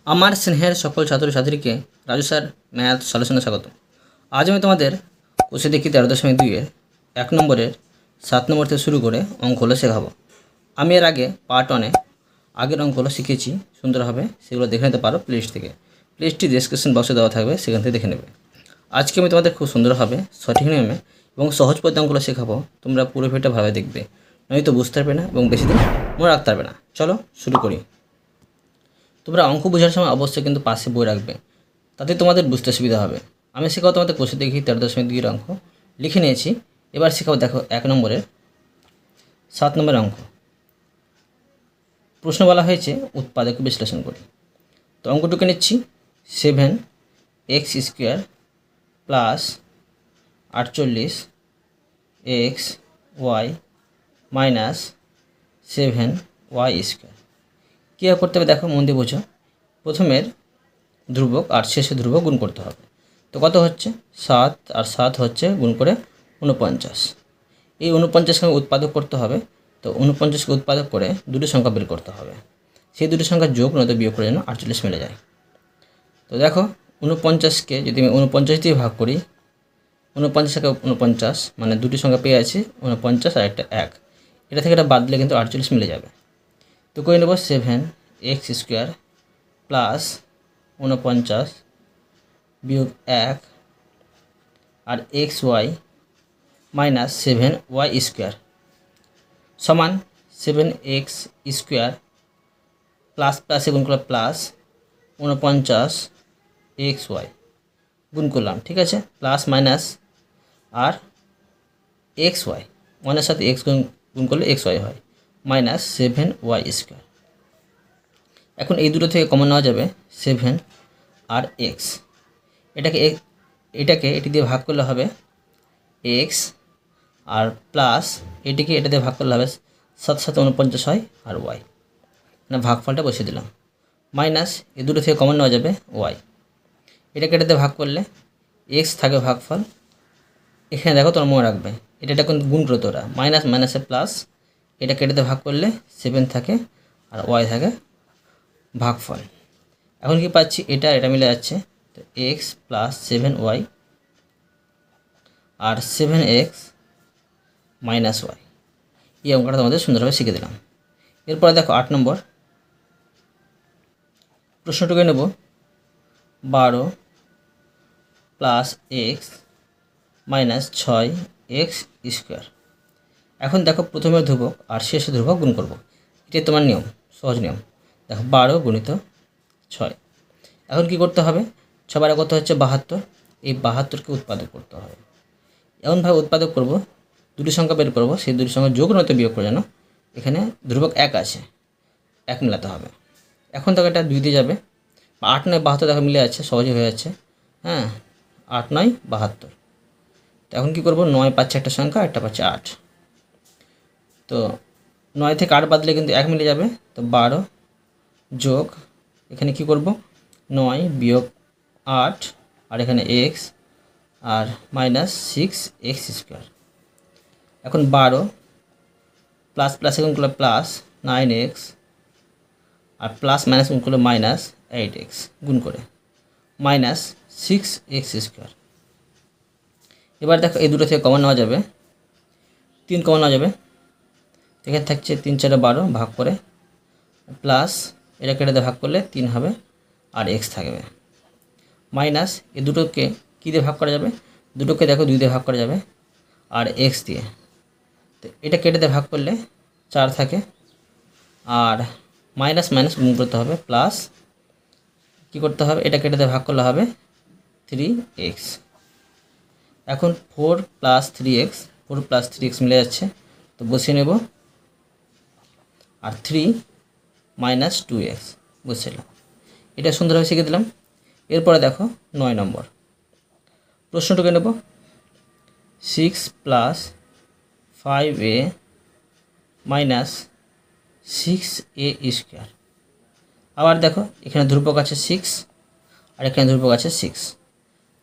আমার স্নেহের সকল ছাত্রছাত্রীকে রাজু স্যার ম্যাথ সলিউশনে স্বাগত। আজ আমি তোমাদের কোষে দেখি 13.2-এর 1 নম্বরের 7 নম্বর থেকে শুরু করে অঙ্কগুলো শেখাবো। আমি এর আগে পার্ট 1-এ আগের অঙ্কগুলো শিখেছি সুন্দরভাবে, সেগুলো দেখে নিতে পারো প্লেলিস্ট থেকে। প্লেলিস্টটি ডেসক্রিপশন বক্সে দেওয়া থাকবে, সেখান থেকে দেখে নেবে। আজকে আমি তোমাদের খুব সুন্দরভাবে সঠিক নিয়মে এবং সহজ পদ্ধতি অঙ্কগুলো শেখাবো। তোমরা পুরো ভিডিওটা ভালোভাবে দেখবে, নয়তো বুঝতে পারবে না এবং বেশি দিন মনে রাখতে পারবে না। চলো শুরু করি। তোমরা অঙ্ক বোঝার সময় অবশ্যই কিন্তু পাশে বই রাখবে, তাতে তোমাদের বুঝতে সুবিধা হবে। আমি শেখাবো তোমাদের কোষে দেখি 13.2-এর অঙ্ক লিখে নিয়েছি। এবার শেখাবো, দেখো 1 নম্বরের 7 নম্বরের অঙ্ক। প্রশ্ন বলা হয়েছে উৎপাদক বিশ্লেষণ করি। তো অঙ্কটুকু নিচ্ছি, 7x² plus 48xy minus 7y²। কী করতে হবে দেখো, মন দিয়ে বোঝো। প্রথমের ধ্রুবক আর শেষে ধ্রুবক গুণ করতে হবে। তো কত হচ্ছে 7 আর 7 হচ্ছে গুণ করে 49। এই 49কে উৎপাদক করতে হবে। তো 49কে উৎপাদক করে দুটি সংখ্যা বের করতে হবে। সেই দুটি সংখ্যা যোগ নয়তো বিয়োগ করে যেন 48 মিলে যায়। তো দেখো 49কে যদি আমি 49 দিয়ে ভাগ করি, 49 মানে দুটি সংখ্যা পেয়ে আছি 49 আর একটা 1, এটা থেকে এটা বাদ দিলে কিন্তু 48 মিলে যাবে। তো করে নেব 7x² প্লাস 49 বিয়োগ 1 আর xy মাইনাস 7y² সমান 7x² প্লাস প্লাসে গুণ করলাম প্লাস 49xy গুণ করলাম, ঠিক আছে, প্লাস মাইনাস আর xy, ওয়ানের সাথে x গুণ করলে xy হয়, মাইনাস 7y²। এখন এই দুটো থেকে কমন নেওয়া যাবে 7 আর x। এটি দিয়ে ভাগ করলে হবে x আর প্লাস এটিকে এটা দিয়ে ভাগ করলে হবে 7 7 49 হয় আর y, মানে ভাগফলটা বসিয়ে দিলাম। মাইনাস এই দুটো থেকে কমন নেওয়া যাবে y। এটাকে এটাতে ভাগ করলে x থাকে ভাগফল। এখানে দেখো তোমরা মনে রাখবে, এটা কিন্তু গুণ করতো ওরা, মাইনাস মাইনাসে প্লাস, এটা কেটেতে ভাগ করলে 7 থাকে আর y থাকে ভাগফল। এখন কি পাচ্ছি, এটা মিলে যাচ্ছে। তো x প্লাস 7y আর 7x মাইনাস y, এই অঙ্কটা তোমাদের সুন্দরভাবে শিখে দিলাম। এরপরে দেখো 8 নম্বর প্রশ্নটুকু নেব, 12 প্লাস x মাইনাস 6x²। এখন দেখো প্রথমে ধ্রুবক আর শেষে ধ্রুবক গুণ করব, এটাই তোমার নিয়ম, সহজ নিয়ম। দেখো 12 গুণিত 6। এখন কি করতে হবে, 6 12 কত হচ্ছে 72, এই 72কে উৎপাদক করতে হবে। এমনভাবে উৎপাদক করব, দুটি সংখ্যা বের করব, সেই দুটি সংখ্যা যোগ নয়তো বিয়োগ করে যেন এখানে ধ্রুবক 1 আছে, 1 মেলাতে হবে। এখন দেখো এটা 2 দিয়ে যাবে, 8 9 72 দেখো মিলে যাচ্ছে, সহজে হয়ে যাচ্ছে। হ্যাঁ, 8 9 72। তো এখন কী করবো, 9 পাচ্ছে একটা সংখ্যা, একটা পাচ্ছে 8। তো 9 থেকে 8 বাদলে কিন্তু 1 মিলে যাবে। তো 12 যোগ এখানে কি করব, 9 বিয়োগ 8 আর এখানে x আর মাইনাস 6x²। এখন 12 প্লাস প্লাস গুণ করলে প্লাস 9x আর প্লাস মাইনাস গুণ করলে মাইনাস 8x গুণ করে মাইনাস 6x²। এবার দেখো এই দুটো থেকে কমন নেওয়া যাবে, 3 কমন নেওয়া যাবে। এখানে থাকছে 3 4 12 ভাগ করে প্লাস এটা কেটে ভাগ করলে 3 হবে আর x থাকবে, মাইনাস এই দুটোকে কী দিয়ে ভাগ করা যাবে, দুটোকে দেখো 2 দিয়ে ভাগ করা যাবে আর x দিয়ে। তো এটা কেটে ভাগ করলে 4 থাকে আর মাইনাস মাইনাস গুণ করতে হবে, প্লাস কী করতে হবে, এটা কেটে ভাগ করলে হবে 3x। এখন 4 প্লাস 3x মিলে যাচ্ছে, তো বসিয়ে নেব আর 3 মাইনাস 2x বসিলাম। এটা সুন্দরভাবে শিখে দিলাম। এরপরে দেখো 9 নম্বর প্রশ্নটুকু নেব, 6 প্লাস 5a মাইনাস 6a²। আবার দেখো এখানে ধ্রুবক আছে 6 আর এখানে ধ্রুবক আছে 6,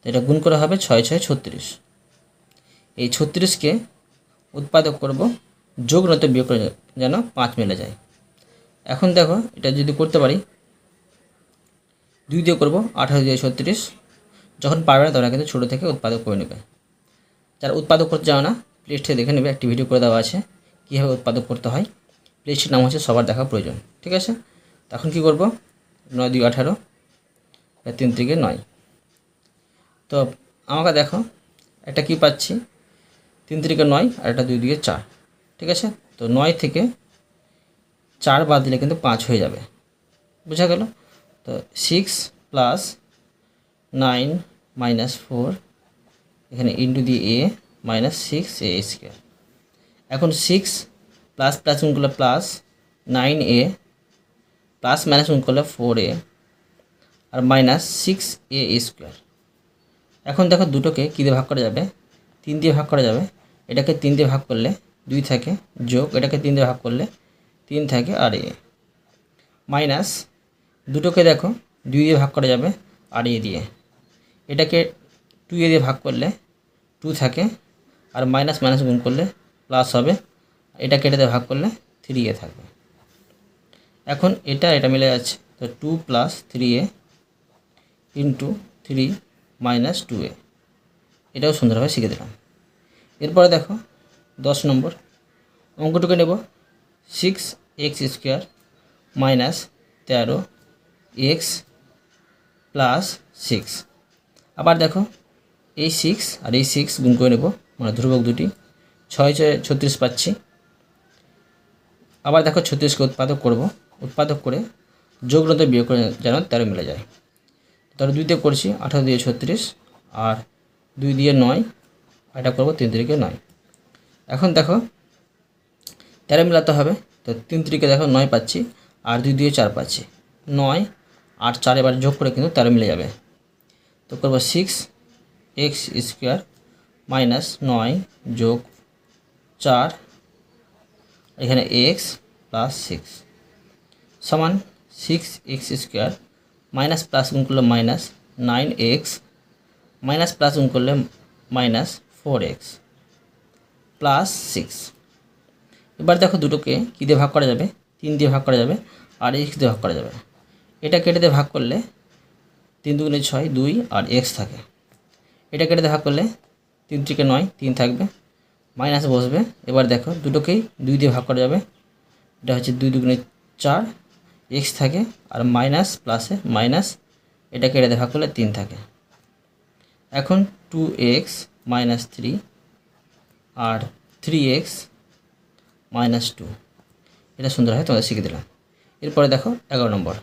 তো এটা গুণ করে হবে 6 6 36। এই 36কে উৎপাদক করব, যোগ নয়তো বিয়োগ করে যেন 5 মিলে যায়। এখন দেখো এটা যদি করতে পারি, 2 দিয়ে করবো 18 দিয়ে 36। যখন পারবে না তোমরা কিন্তু ছোটো থেকে উৎপাদক করে নেবে। যারা উৎপাদক করতে যাও না প্লেলিস্টে দেখে নেবে, একটি ভিডিও করে দেওয়া আছে কীভাবে উৎপাদক করতে হয়। প্লেলিস্টের নাম হচ্ছে সবার দেখা প্রয়োজন। ঠিক আছে, তখন কী করবো, 9 2 18, 3 থেকে 9। তো আমাকে দেখো একটা কী পাচ্ছি, 3 থেকে 9 আর একটা 2 দিয়ে 4। ঠিক আছে, তো 9 থেকে 4 বাদ দিলে কিন্তু 5 হয়ে যাবে, বোঝা গেল। তো 6 প্লাস 9 মাইনাস 4, এখানে ইন্টু দিয়ে এ মাইনাস 6a স্কোয়ার। এখন 6 প্লাস প্লাস গুণ করলে প্লাস 9a, প্লাস মাইনাস গুণ করলে 4a, আর মাইনাস 6a স্কোয়ার। এখন দেখো দুটোকে কী দিয়ে ভাগ করা যাবে, 3 দিয়ে ভাগ করা যাবে। এটাকে 3 দিয়ে ভাগ করলে 2 থাকে, যোগ এটাকে 3 দিয়ে ভাগ করলে 3 থাকে আর এ, মাইনাস দুটোকে দেখো 2 দিয়ে ভাগ করা যাবে আর এ দিয়ে, এটাকে 2 দিয়ে ভাগ করলে 2 থাকে, আর মাইনাস মাইনাস গুণ করলে প্লাস হবে, এটাকে এটা দিয়ে ভাগ করলে 3a থাকবে। এখন এটা মিলে যাচ্ছে, তো 2 plus 3a into 3 minus 2a, এটাও সুন্দরভাবে শিখে দিলাম। এরপরে দেখো 10 নম্বর অঙ্কটুকু নেব, 6x square minus 13x plus 6। আবার দেখো এই 6 আর এই 6 গুণ করে নেব, মানে ধ্রুবক দুটি, 6 6 36 পাচ্ছি। আবার দেখো 36কে উৎপাদক করে যোগ নতে বিয়োগ করে যেন 13 মিলে যায়। তাহলে 2 দিয়ে করছি, 18 দিয়ে 36 আর 2 দিয়ে 9, এটা করবো 3 থেকে 9। এখন দেখো 13 মিলাতে হবে, তো 3 থেকে দেখো 9 পাচ্ছি, আর 2 দিয়ে 4 পাচ্ছি, 9 আর 4 এবার যোগ করে কিন্তু 13 মিলে যাবে। তো করবো 6x স্কোয়ার মাইনাস 9 যোগ 4, এখানে x প্লাস 6 সমান 6x স্কোয়ার মাইনাস প্লাস গুণ করলে মাইনাস 9x মাইনাস প্লাস গুণ করলে মাইনাস 4x প্লাস 6। এবার দেখো দুটোকে কী দিয়ে ভাগ করা যাবে, 3 দিয়ে ভাগ করা যাবে আর x দিয়ে ভাগ করা যাবে। এটা কেটে দিয়ে ভাগ করলে 3 2 6 2 আর x থাকে, এটা কেটে দিয়ে ভাগ করলে 3 থেকে 9 3 থাকবে, মাইনাস বসবে। এবার দেখো দুটোকেই 2 দিয়ে ভাগ করা যাবে, এটা হচ্ছে 2 2 4, x থাকে আর মাইনাস প্লাসে মাইনাস, এটা কেটে দিয়ে ভাগ করলে 3 থাকে। এখন 2x মাইনাস 3 আর 3x মাইনাস 2, এটা সুন্দরভাবে তোমাদের শিখে দিলাম। এরপরে দেখো 11 নম্বর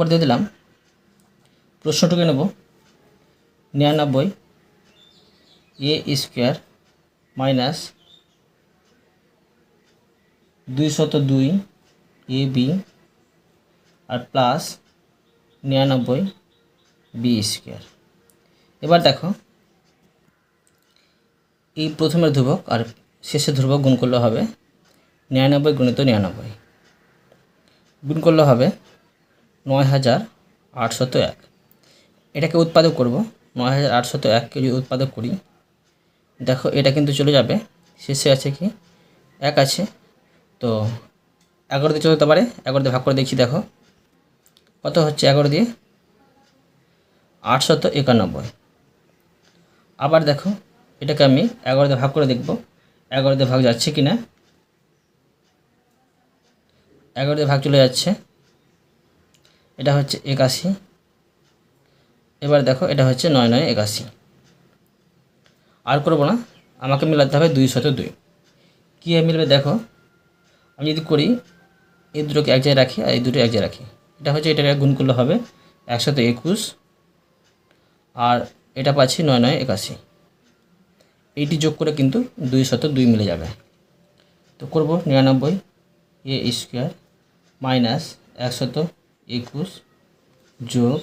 দিয়ে দিলাম, প্রশ্নটুকু নেব 99 a স্কোয়ার মাইনাস 202 ab আর প্লাস 99 b স্কোয়ার। এবার দেখো এই প্রথমের ধ্রুবক আর শেষের ধ্রুবক গুণ করলে হবে 99 গুণিত 99, গুণ করলে হবে 9801। এটাকে উৎপাদক করব, 9801কে যদি উৎপাদক করি, দেখো এটা কিন্তু চলে যাবে, শেষে আছে কি 1 আছে, তো 11 দিয়ে চলে যেতে পারে, 11 দিয়ে ভাগ করে দেখছি, দেখো কত হচ্ছে, 11 দিয়ে 891। আবার দেখো এটাকে আমি 11 দিয়ে ভাগ করে দেখব, 11 দিয়ে ভাগ যাচ্ছে কি না, 11 দিয়ে ভাগ চলে যাচ্ছে, এটা হচ্ছে 81। এবার দেখো এটা হচ্ছে 9 9 81। আর করবো না, আমাকে মেলাতে হবে 202। কীভাবে মিলবে দেখো, আমি যদি করি এই দুটোকে এক জায়গায় রাখি আর এই দুটো এক জায়গায় রাখি, এটা হচ্ছে এটাকে গুণ করলে হবে 121, আর এটা পাচ্ছি 9 9 81, এইটি যোগ করে কিন্তু 202 মিলে যাবে। তো করব 99 a স্কোয়ার মাইনাস 121 যোগ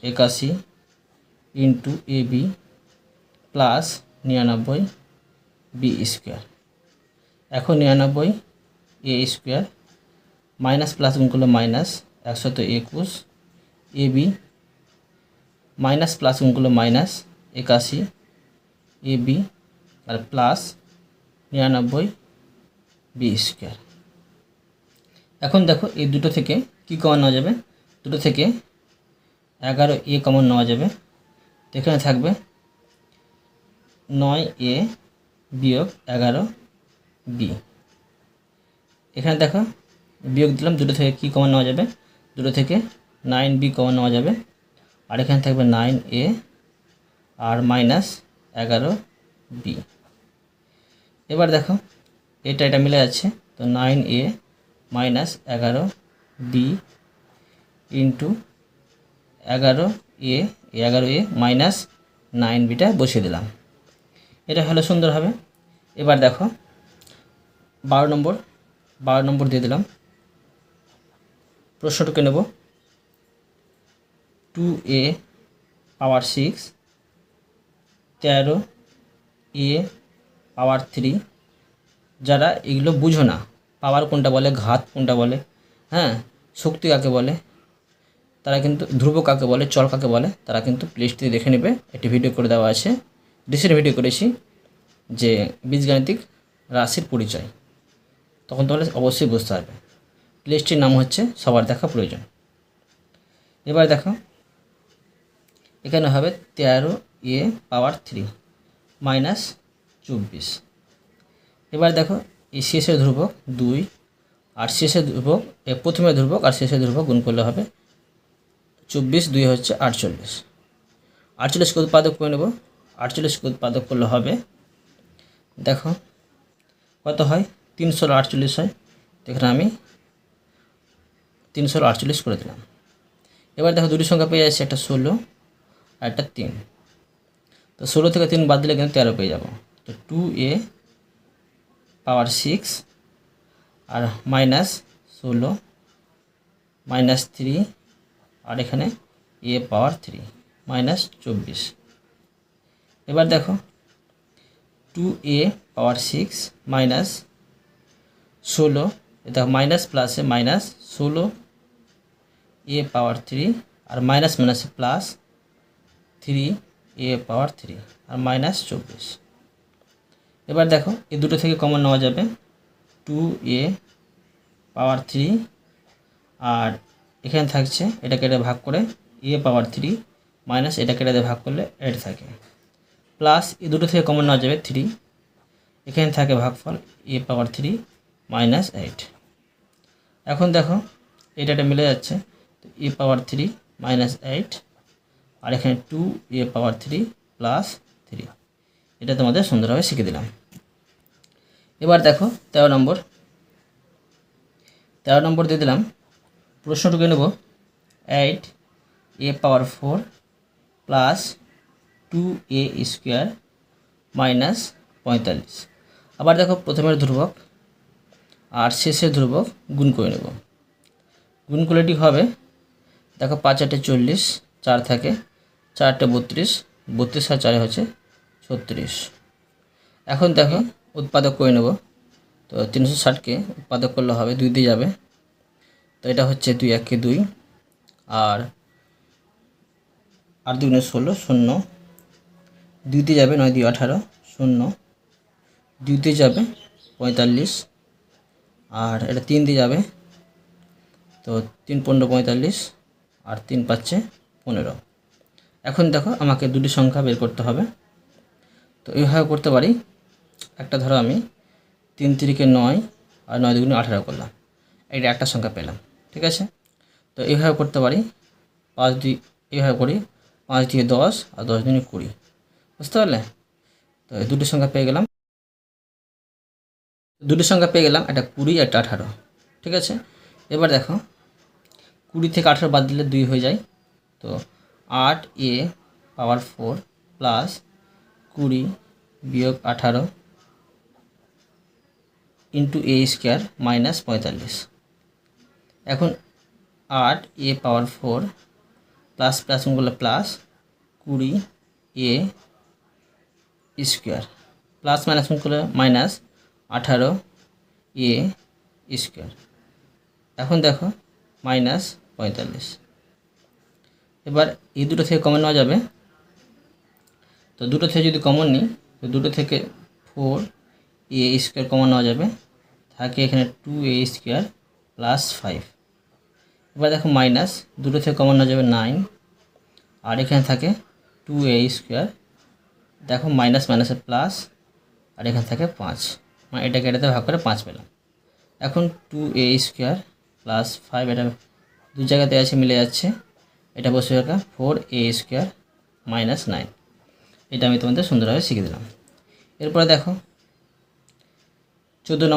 81 into ab plus 99 b square. এখন 99 a স্কোয়ার মাইনাস প্লাস গুণ করলে মাইনাস 121 ab মাইনাস প্লাস গুণ করলে মাইনাস 81 ab আর প্লাস 99 বি স্কোয়ার। এখন দেখো এই দুটো থেকে কী কমানো যাবে, দুটো থেকে 11a কমন নেওয়া যাবে। তো এখানে থাকবে 9a বিয়োগ 11b। এখানে দেখো বিয়োগ দিলাম, দুটো থেকে কি কমন নেওয়া যাবে, দুটো থেকে 9b কমন নেওয়া যাবে। আর এখানে থাকবে 9a আর মাইনাস 11b। এবার দেখো এটা মিলে যাচ্ছে, তো 9a minus 11b into 11a minus 9bটা বসিয়ে দিলাম। এটা হলো সুন্দরভাবে। এবার দেখো 12 নম্বর দিয়ে দিলাম। প্রশ্নটুকে নেব 2a পাওয়ার 6 13a পাওয়ার 3। যারা এগুলো বুঝো না, পাওয়ার কোনটা বলে, ঘাত কোনটা বলে, হ্যাঁ, শক্তি কাকে বলে, তারা কিন্তু ধ্রুব কাকে বলে, চল কাকে বলে, তারা কিন্তু প্লেলিস্টে দেখে নেবে। একটি ভিডিও করে দেওয়া আছে, রিসেন্ট ভিডিও করেছি যে বীজগাণিতিক রাশির পরিচয়, তখন তাহলে অবশ্যই বুঝতে পারবে। প্লেলিস্টটির নাম হচ্ছে সবার দেখা প্রয়োজন। এবার দেখো এখানে হবে 13a পাওয়ার 3 মাইনাস 24। এবার দেখো এই শেষের ধ্রুবক 2 আর শেষের ধ্রুবক, প্রথমে ধ্রুবক আর শেষের ধ্রুবক গুণ করলে হবে 24, 2 হচ্ছে 48। 48কে উৎপাদক করে নেব। 48কে উৎপাদক করলে হবে, দেখো কত হয়, 348 হয়। এখানে আমি 348 করে দিলাম। এবার দেখো দুটি সংখ্যা পেয়ে যাচ্ছে, একটা 16 আর একটা 3। তো 16 থেকে 3 বাদ দিলে কিন্তু 13 পেয়ে যাব। তো 2a পাওয়ার 6 আর মাইনাস 16 মাইনাস 3 আর এখানে a পাওয়ার 3 মাইনাস 24। এবার দেখো 2a পাওয়ার 6 মাইনাস 16, দেখো মাইনাস প্লাসে মাইনাস 16 a পাওয়ার 3 আর মাইনাস মাইনাসে প্লাস 3a পাওয়ার 3 আর মাইনাস 24। এবার দেখো এই দুটো থেকে কমন নেওয়া যাবে, 2a পাওয়ার 3 আর এখানে থাকছে এটা কেটে ভাগ করে a পাওয়ার 3 মাইনাস এটা কেটে ভাগ করলে 8 থাকে, প্লাস এই দুটো থেকে কমন নেওয়া যাবে 3, এখানে থাকে ভাগফল a পাওয়ার 3 মাইনাস 8। এখন দেখো এটা মিলে যাচ্ছে, তো a পাওয়ার 3 মাইনাস 8 আর এখানে 2a পাওয়ার 3 প্লাস 3। এটা তোমাদের সুন্দরভাবে শিখে দিলাম। এবার দেখো 13 নম্বর দিয়ে দিলাম। প্রশ্নটুকু নেব 8a পাওয়ার 4 প্লাস 2a স্কোয়ার মাইনাস 45। আবার দেখো প্রথমের ধ্রুবক আর শেষের ধ্রুবক গুণ করে নেব। গুণ করলে ঠিক হবে, দেখো 5 8 40, 4 থাকে, 4 8 32, 32 আর 4 হচ্ছে 36। এখন দেখো উৎপাদক করে নেব। তো 360কে উৎপাদক করলে হবে 2 দিয়ে যাবে, তো এটা হচ্ছে 2 1 কে 2 আর 2 গুণে 16 0, 2 দিয়ে যাবে 9 দিয়ে 18 0, 2 দিয়ে যাবে 45 আর এটা 3 দিয়ে যাবে, তো 3 15 45 আর 3 পাচ্ছে 15। এখন দেখো আমাকে দুটি সংখ্যা বের করতে হবে। তো এইভাবে করতে পারি, একটা ধরো আমি 3 3 9 আর 9 2 18 করলাম, এটা একটা সংখ্যা পেলাম, ঠিক আছে। তো এইভাবে করতে পারি 5 2, এইভাবে করি 5 দিয়ে 10 আর 10 2 20, বুঝতে পারলে। তো এই দুটি সংখ্যা পেয়ে গেলাম, একটা 20 একটা 18, ঠিক আছে। এবার দেখো 20 থেকে 18 বাদ দিলে 2 হয়ে যায়, তো 8a পাওয়ার 4 প্লাস 20 বিয়োগ 18 ইন্টু a স্কোয়ার মাইনাস 45। এখন 8a পাওয়ার 4 প্লাস প্লাস গুলো plus 20a square plus minus গুলো মাইনাস 18a স্কোয়ার। এখন দেখো মাইনাস 45। এবার এই দুটো থেকে কমন নেওয়া যাবে, তো দুটো থেকে যদি কমন নিই, তো দুটো থেকে 4a স্কোয়ার কমন নেওয়া যাবে, থাকে এখানে 2a স্কোয়ার প্লাস 5। এবার দেখো মাইনাস, দুটো থেকে কমন না যাবে 9, আর এখানে থাকে 2a², দেখো মাইনাস মাইনাসের প্লাস, আর এখানে থাকে 5, মানে এটাকে এটাতে ভাগ করে 5 পেলাম। এখন 2a² প্লাস 5, এটা দু জায়গাতে আছে মিলে যাচ্ছে, এটা বসে রাখা 4a² মাইনাস 9। এটা আমি তোমাদের সুন্দরভাবে শিখে দিলাম। এরপরে দেখো 14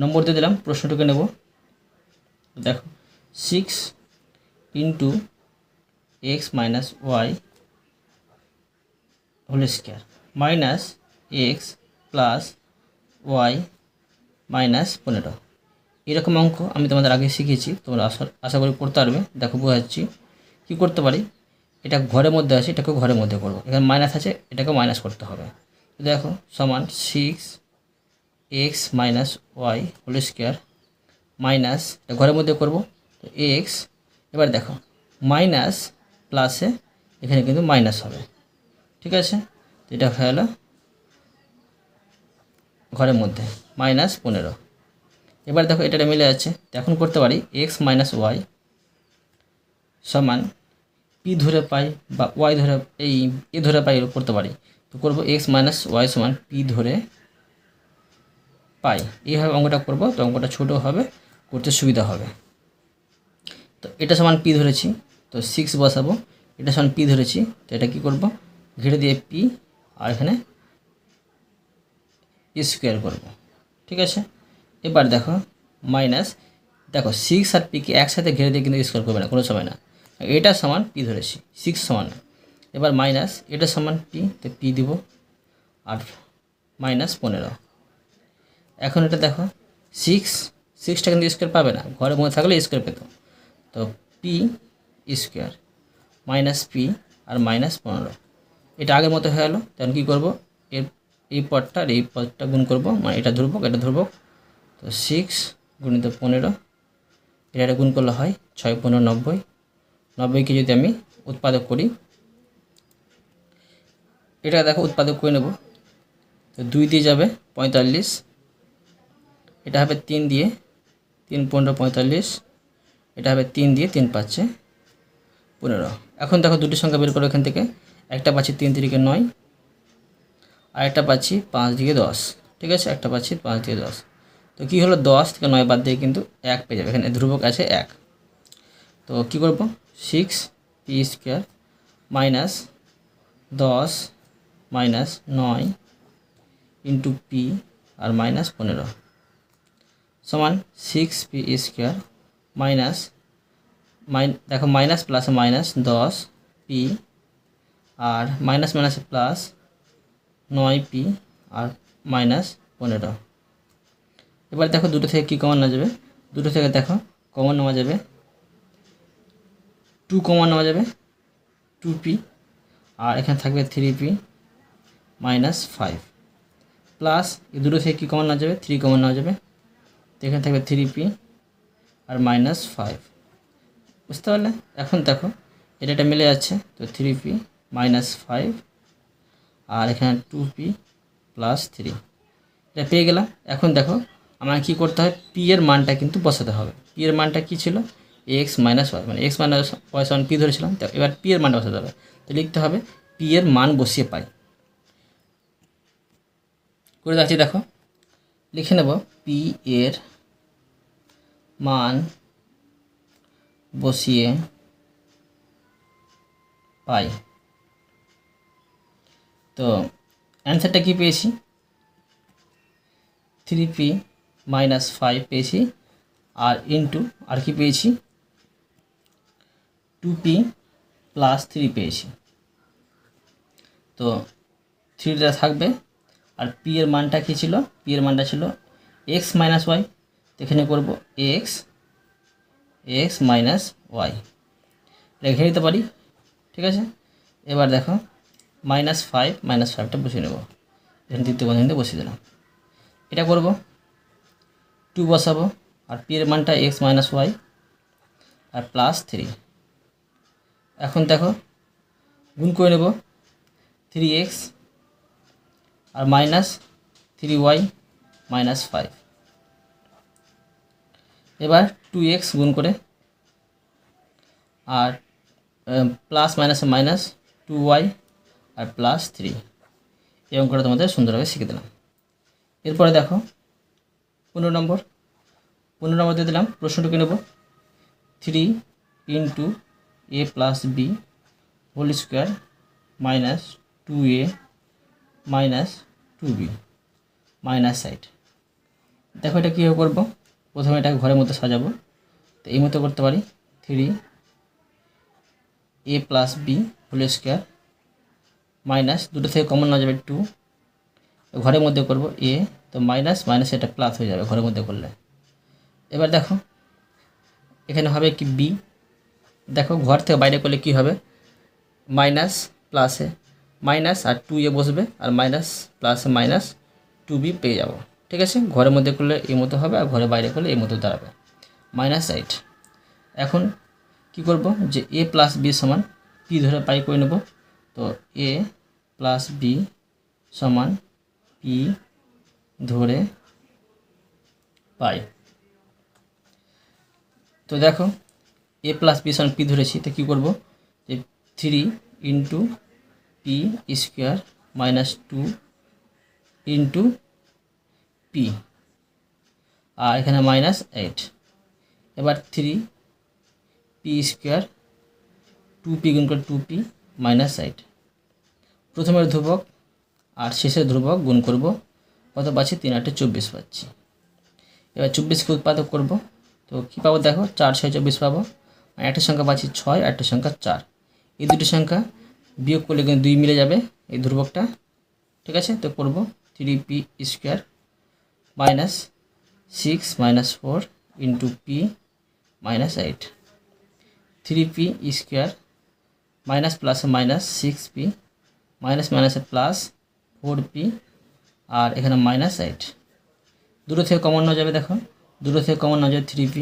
নম্বর দিয়ে দিলাম, প্রশ্নটুকু নেব। দেখো 6 into x minus y whole square minus x plus y minus 15। এরকম অঙ্ক আমি তোমাদের আগে শিখেছি, তোমরা আশা করি করতে পারবে। দেখো বোঝাচ্ছি কী করতে পারি। এটা ঘরের মধ্যে আছে, এটাকেও ঘরের মধ্যে করবো, এখানে মাইনাস আছে, এটাকেও মাইনাস করতে হবে। দেখো সমান 6 x minus y whole square minus, এটা ঘরের মধ্যে করবো, তো এক্স। এবার দেখো মাইনাস প্লাসে এখানে কিন্তু মাইনাস হবে, ঠিক আছে। তো এটা হয়ে গেলো ঘরের মধ্যে মাইনাস 15। এবার দেখো এটা মিলে যাচ্ছে, তো এখন করতে পারি এক্স মাইনাস ওয়াই সমান পি ধরে পাই বা ওয়াই ধরে এই এ ধরে পাই করতে পারি। তো করবো এক্স মাইনাস ওয়াই সমান পি ধরে পাই, এইভাবে অঙ্কটা করবো। তো অঙ্কটা ছোটো হবে, করতে সুবিধা হবে। তো এটা সমান পি ধরেছি, তো 6 বসাবো। এটা সমান পি ধরেছি, তো এটা কী করবো, ঘিরে দিয়ে পি, আর এখানে স্কোয়ার করবো, ঠিক আছে। এবার দেখো মাইনাস, দেখো 6 আর পিকে একসাথে ঘিরে দিয়ে কিন্তু স্কোয়ার করবে না কোনো সময় না, এটা সমান পি ধরেছি, 6 সমান। এবার মাইনাস এটা সমান পি, তো পি দিব, আর মাইনাস 15। এখন এটা দেখো 6টা কিন্তু স্কোয়ার পাবে না, ঘরের মধ্যে থাকলে স্কোয়ার পেত। তো পি স্কোয়ার মাইনাস পি আর মাইনাস 15, এটা আগের মতো হয়ে গেলো। তখন কী করবো, এই পদটা আর এই পদটা গুণ করবো, মানে এটা ধরবো এটা ধরবো। তো 6 গুণিত 15, এটা গুণ করলে হয় 6 15 90। 90কে যদি আমি উৎপাদক করি, এটা দেখো উৎপাদক করে নেব, তো 2 দিয়ে যাবে 45, এটা হবে 3 দিয়ে, 3 15 45, এটা হবে 3 দিয়ে, 3 5 15। এখন দেখো দুটি সংখ্যা বের করো এখান থেকে, একটা পাচ্ছি 3 3 9, আর একটা পাচ্ছি 5 দিকে 10, ঠিক আছে। একটা পাচ্ছি 5 দিকে 10, তো কী হলো 10 থেকে 9 বাদ দিয়ে কিন্তু 1 পেয়ে যাবে, এখানে ধ্রুবক আছে 1। তো কী করবো, 6 P square minus 10 minus 9 into P আর মাইনাস 15 সমান 6 পি স্কোয়ার মাইনাস দেখো মাইনাস প্লাসে মাইনাস 10 পি আর মাইনাস মাইনাসে প্লাস 9 পি আর মাইনাস 15। এবার দেখো দুটো থেকে কী কমন নেওয়া যাবে, দুটো থেকে দেখো কমন নেওয়া যাবে 2 কমন নেওয়া যাবে, 2p, আর এখানে থাকবে 3p মাইনাস 5 প্লাস এই দুটো থেকে কী কমন নেওয়া যাবে, 3 কমন নেওয়া যাবে, তো এখানে থাকবে 3p আর মাইনাস 5, বুঝতে পারলে। এখন দেখো এটা মিলে যাচ্ছে, তো 3p মাইনাস 5 আর এখানে 2p প্লাস 3, এটা পেয়ে গেলাম। এখন দেখো আমাকে কী করতে হবে, পি এর মানটা কিন্তু বসাতে হবে। পি এর মানটা কী ছিল, এক্স মাইনাস ওয়াই, মানে এক্স মাইনাস ওয়াই সমান পি ধরেছিলাম, তো এবার পি এর মানটা বসাতে হবে। তো লিখতে হবে পি এর মান বসিয়ে পাই, করে যাচ্ছি। দেখো লিখে নেব পি এর মান বসিয়ে পাই। তো অ্যান্সারটা কী পেয়েছি, 3p মাইনাস 5 পেয়েছি, আর ইন্টু আর কি পেয়েছি 2p প্লাস 3 পেয়েছি। তো 3টা থাকবে, আর পি এর মানটা কী ছিল, পি এর মানটা ছিল এক্স মাইনাস ওয়াই, তো এখানে করবো এক্স মাইনাস ওয়াই, রেখে নিতে পারি, ঠিক আছে। এবার দেখো মাইনাস 5টা বসিয়ে নেব, এখানে দ্বিতীয় বন্ধনীতে বসিয়ে দিলাম। এটা করব 2 বসাবো, আর পি এর মানটা এক্স মাইনাস ওয়াই আর প্লাস 3। এখন দেখো গুণ করে নেব 3x আর মাইনাস 3y মাইনাস 5, এবার 2x গুণ করে আর প্লাস মাইনাসে মাইনাস 2y আর প্লাস 3 এই অঙ্কটা তোমাদের সুন্দরভাবে শিখে দিলাম। এরপরে দেখো 15 নম্বর দিয়ে দিলাম। প্রশ্নটুকু নেব 3 into a plus B whole square minus 2a minus 2b minus side. দেখো এটা কীভাবে করবো, প্রথমে এটা ঘরের মধ্যে সাজাবো। তো এই মতো করতে পারি 3 a plus B whole square minus দুটো থেকে কমন না যাবে 2, ঘরের মধ্যে করব a, তো মাইনাস মাইনাস এটা প্লাস হয়ে যাবে ঘরের মধ্যে করলে। এবার দেখো এখানে হবে কি b, দেখো ঘর থেকে বাইরে করলে কি হবে, মাইনাস প্লাসে মাইনাস আর 2a বসবে আর মাইনাস প্লাসে মাইনাস 2b পেয়ে যাব। ঠিক আছে, ঘরের মধ্যে করলে এই মতো হবে আর ঘরে বাইরে করলে এই মতো দাঁড়াবে মাইনাস 8। এখন কি করব যে a প্লাস বি সমান p ধরে পাই করে নেব। তো a প্লাস বি সমান p ধরে পাই। তো দেখো a প্লাস বি সমান p ধরেছি, তো কী করবো যে 3 into P square minus 2 into P আর এখানে মাইনাস 8। এবার 3 পি স্কোয়ার 2p গুণ করে 2p মাইনাস 8। প্রথমের ধ্রুবক আর শেষের ধ্রুবক গুণ করব, কত পাচ্ছি 3 8 24 পাচ্ছি। এবার 24কে উৎপাদক করব, তো কী পাবো দেখো 4 6 24 পাবো। আর একটা সংখ্যা পাচ্ছি 6 আর একটা সংখ্যা 4, এই দুটি সংখ্যা বিয়োগ করলে কিন্তু 2 মিলে যাবে এই ধ্রুবকটা। ঠিক আছে, তো করব 3p square minus 6 minus 4 into P minus 8। 3p square minus প্লাসে মাইনাস 6p মাইনাস মাইনাসে প্লাস 4p আর এখানে মাইনাস 8। দুটো থেকে কমন না যাবে, দেখো দুটো থেকে কমন না যাবে 3p,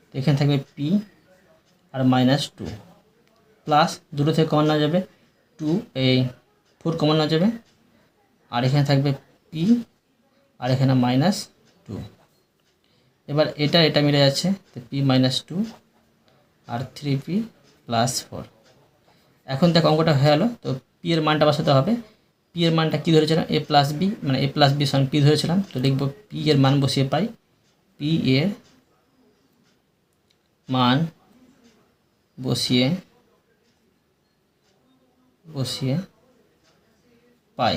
তো এখানে থাকবে p আর মাইনাস 2 প্লাস দুটো থেকে কমন না যাবে 2, এই 4 কমন না যাবে আর এখানে থাকবে p আর এখানে মাইনাস 2। এবার এটা মিলে যাচ্ছে, তো p মাইনাস 2 আর 3p প্লাস 4। এখন দেখো অঙ্কটা হয়ে গেলো। তো পি এর মানটা বসাতে হবে। পি এর মানটা কী ধরেছিলাম, এ প্লাস বি, মানে এ প্লাস বি সমান পি ধরেছিলাম। তো লিখব পি এর মান বসিয়ে পাই, পি এর মান বসিয়ে পাই।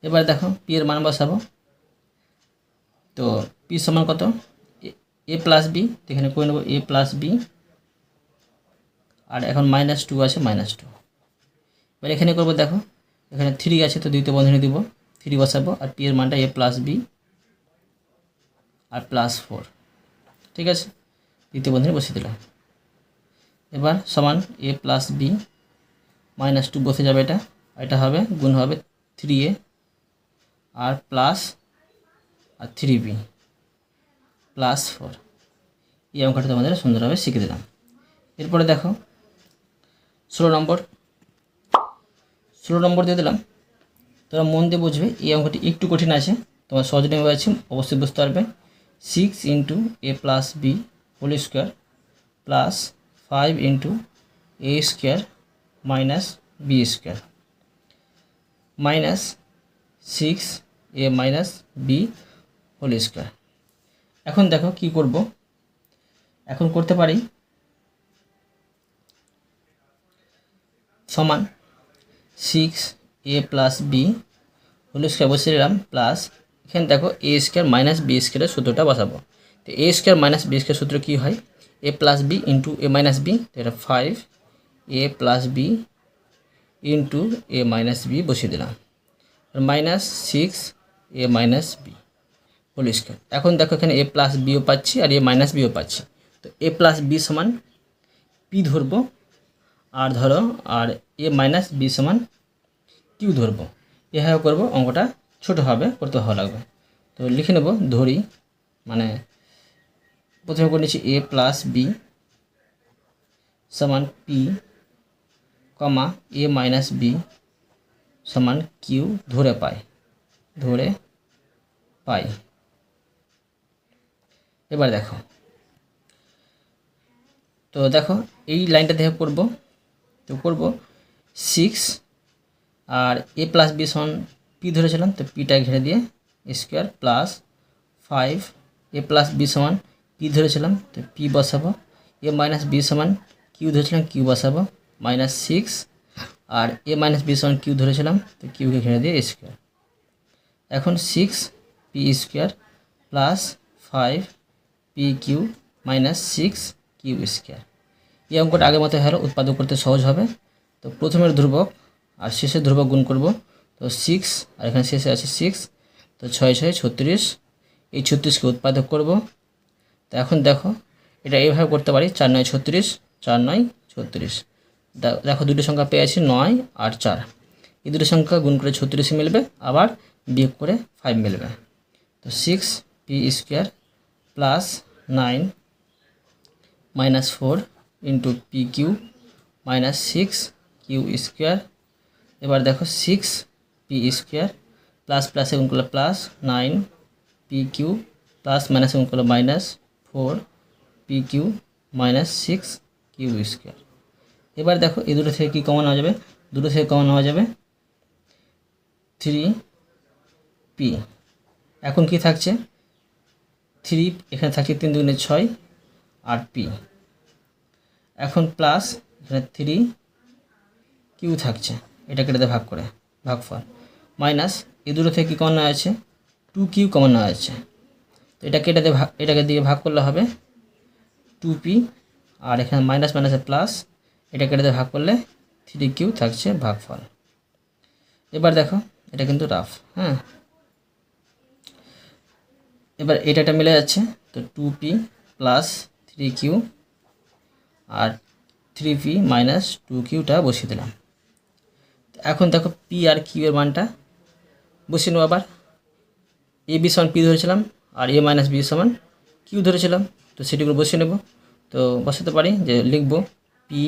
এবার দেখো পি এর মান বসাবো, তো পি সমান কত, এ প্লাস বি, এখানে করে নেব এ প্লাস বি আর এখন মাইনাস 2 আছে মাইনাস 2। এবার এখানে করবো, দেখো এখানে 3 আছে তো দ্বিতীয় বন্ধনী দিব, 3 বসাবো আর পি এর মানটা এ প্লাস বি আর প্লাস 4। ঠিক আছে, দ্বিতীয় বন্ধনী বসিয়ে দিলাম। এবার সমান এ প্লাস বি মাইনাস 2 বসে যাবে, এটা হবে গুণ হবে 3a আর প্লাস আর 3b প্লাস 4। এই অঙ্কটা তোমাদের সুন্দরভাবে শিখে দিলাম। এরপরে দেখো 16 নম্বর দিয়ে দিলাম। তোমরা মন দিয়ে বুঝবে, এই অঙ্কটি একটু কঠিন আছে, তোমার সহজ নিয়মে আছে অবশ্যই বুঝতে পারবে। 6 into A plus B whole square plus 5 into A square minus B square minus 6 A minus B whole square. এখন দেখো কি করব, এখন করতে পারি সমান 6 A plus B whole square বসিয়ে দিলাম প্লাস এখানে দেখো এ স্কোয়ার মাইনাস বি স্কোয়ারের সূত্রটা বসাবো। তো এ স্কোয়ার মাইনাস বি স্কোয়ার সূত্র কী হয়, এ প্লাস বি ইন্টু এ মাইনাস বি, তো এটা 5 এ প্লাস বি ইন্টু এ মাইনাস বি বসিয়ে দিলাম minus 6 A minus B whole square. এখন দেখো এখানে এ প্লাস বিও পাচ্ছি আর এ মাইনাস বিও পাচ্ছি, তো এ প্লাস বি সমান পি ধরবো আর ধরো আর এ মাইনাস বি সমান কিউ ধরবো। এভাবে করবো, অঙ্কটা ছোটো হবে, করতে ভালো লাগবে। তো লিখে নেব ধরি, মানে প্রথমে করে নিচ্ছি এ প্লাস বি সমান পি কমা এ মাইনাস বি সমান কিউ ধরে পাই, ধরে পাই। এবার দেখো, তো দেখো এই লাইনটা দেখে করব, তো করব 6 আর a প্লাস বি সমান পি ধরেছিলাম, তো পিটা ঘিরে দিয়ে square plus 5 a plus B সমান পি ধরেছিলাম, তো পি বসাবো, a মাইনাস বি সমান কিউ ধরেছিলাম, কিউ বসাবো, -6 আর a মাইনাস বি সমান কিউ ধরেছিলাম, তো কিউকে ঘিরে দিয়ে স্কোয়ার। এখন 6 P square plus 5 p q minus 6 q square. এই অঙ্কটা আগের মতো হলো, উৎপাদক করতে সহজ হবে। তো প্রথমের ধ্রুবক আর শেষের ধ্রুবক গুণ করব, তো 6 আর এখানে শেষে আছে 6, তো 6 6 36, এই 36কে উৎপাদক করব। তো এখন দেখো এটা এইভাবে করতে পারি, 4 9 36, 4 9 36। দেখো দুটো সংখ্যা পেয়েছি 9 আর 4, এই দুটো সংখ্যা গুণ করে 36 মিলবে, আবার বিয়োগ করে 5 মিলবে। তো 6 P square plus 9 minus 4 into p q minus 6 q square. এবার দেখো 6 পি স্কোয়ার প্লাস প্লাসে গুণ করলে প্লাস 9 পি কিউ প্লাস মাইনাসে গুণ করলে minus 4 p q minus 6 q square. এবার দেখো এই দুটো থেকে কী কমন হওয়া যাবে, দুটো থেকে কমন হওয়া যাবে 3 পি। এখন কি থাকছে 3, এখানে থাকছে 3 2 6 আর পি। এখন প্লাস এখানে 3 কিউ থাকছে, এটা কেটে ভাগ করে ভাগফল, মাইনাস এই দুটো থেকে কী কমন নেওয়া আছে 2 কিউ কমন নেওয়া আছে, তো এটা কেটে দিয়ে এটাকে দিয়ে ভাগ করলে হবে 2 পি, আর এখানে মাইনাস মাইনাসে প্লাস, এটা কেটে দিয়ে ভাগ করলে 3 কিউ থাকছে ভাগফল। এবার দেখো এটা কিন্তু রাফ, হ্যাঁ, এবার এটা মিলে যাচ্ছে, তো 2 P plus 3 Q R 3 P minus 2 কিউটা বসিয়ে দিলাম। এখন দেখো পি আর কিউ এর মানটা বসিয়ে নেব। আবার এ বি সমান পি ধরেছিলাম আর এ মাইনাস বি সমান কিউ ধরেছিলাম, তো সেটিগুলো বসিয়ে নেব। তো বসাতে পারি যে লিখব পি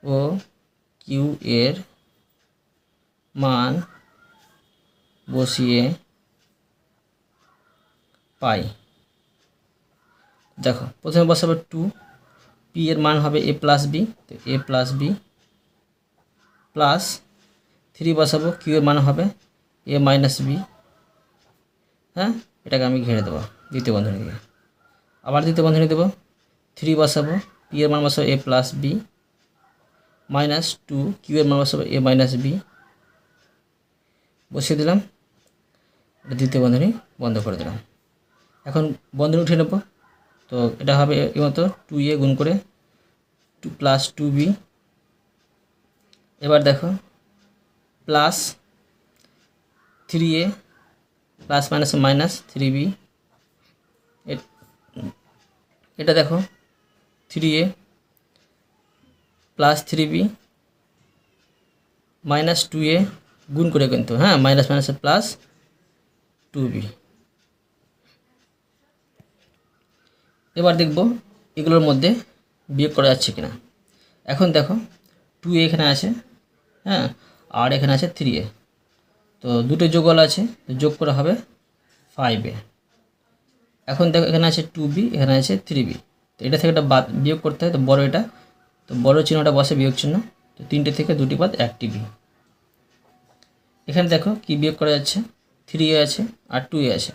ও কিউ এর মান বসিয়ে পাই। দেখো প্রথমে বসাবো 2, পি এর মান হবে এ প্লাস বি, তো এ প্লাস বি প্লাস 3 বসাবো, কিউ এর মান হবে এ মাইনাস বি, হ্যাঁ, এটাকে আমি ঘিরে দেবো দ্বিতীয় বন্ধনী দিয়ে। আবার দ্বিতীয় বন্ধনী দেবো, 3 বসাবো, পি এর মান বসাবো এ প্লাস বি মাইনাস 2, কিউ এর মান বসাবো এ মাইনাস বি, বসিয়ে দিলাম, এটা দ্বিতীয় বন্ধনী বন্ধ করে দিলাম। এখন বন্ধনী উঠে নেব, তো এটা হবে এই মতো 2a গুণ করে 2 প্লাস 2b। এবার দেখো plus 3a plus minus minus 3b, এটা দেখো 3a plus 3b minus 2a গুণ করে কিন্তু, হ্যাঁ, মাইনাস মাইনাসে প্লাস 2b। এবার দেখব এগুলোর মধ্যে বিয়োগ করা যাচ্ছে কিনা। এখন দেখো 2a এখানে আছে, হ্যাঁ, আর এখানে আছে 3a, তো দুটো যোগফল আছে, তো যোগ করা হবে 5a। এখন দেখো এখানে আছে 2b, এখানে আছে 3b, তো এটা থেকে একটা বাদ বিয়োগ করতে হয়, তো বড় এটা, তো বড় চিহ্নটা বসে বিয়োগ চিহ্ন, তো 3টে থেকে 2টি বাদ 1টি বি। এখানে দেখো কি বিয়োগ করা যাচ্ছে, 3a আছে আর 2a আছে,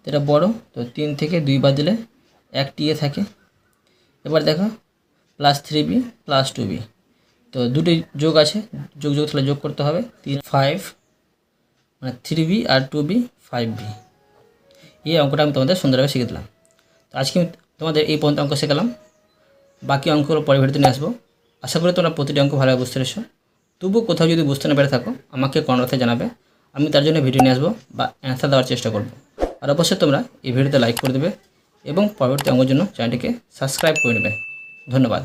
তো এটা বড়, তো 3 থেকে 2 বাদ দিলে 1টি এ থাকে। এবার দেখো প্লাস 3b প্লাস 2b, তো দুটি যোগ আছে, যোগ তাহলে যোগ করতে হবে 5, মানে 3b আর 2b 5b। এই অঙ্কটা আমি তোমাদের সুন্দরভাবে শিখে দিলাম। তো আজকে আমি তোমাদের এই পর্যন্ত অঙ্ক শেখালাম, বাকি অঙ্কগুলো পরে ভিডিওতে নিয়ে আসবো। আশা করি তোমরা প্রতিটি অঙ্ক ভালোভাবে বুঝতে পেরেছো। তবুও কোথাও যদি বুঝতে না পেরে থাকো আমাকে কমেন্টে জানাবে, আমি তার জন্য ভিডিও নিয়ে আসবো বা অ্যান্সার দেওয়ার চেষ্টা করব। আর অবশ্যই তোমরা এই ভিডিওতে লাইক করে দেবে এবং পরবর্তী অঙ্কের জন্য চ্যানেলটিকে সাবস্ক্রাইব করে নেবে। ধন্যবাদ।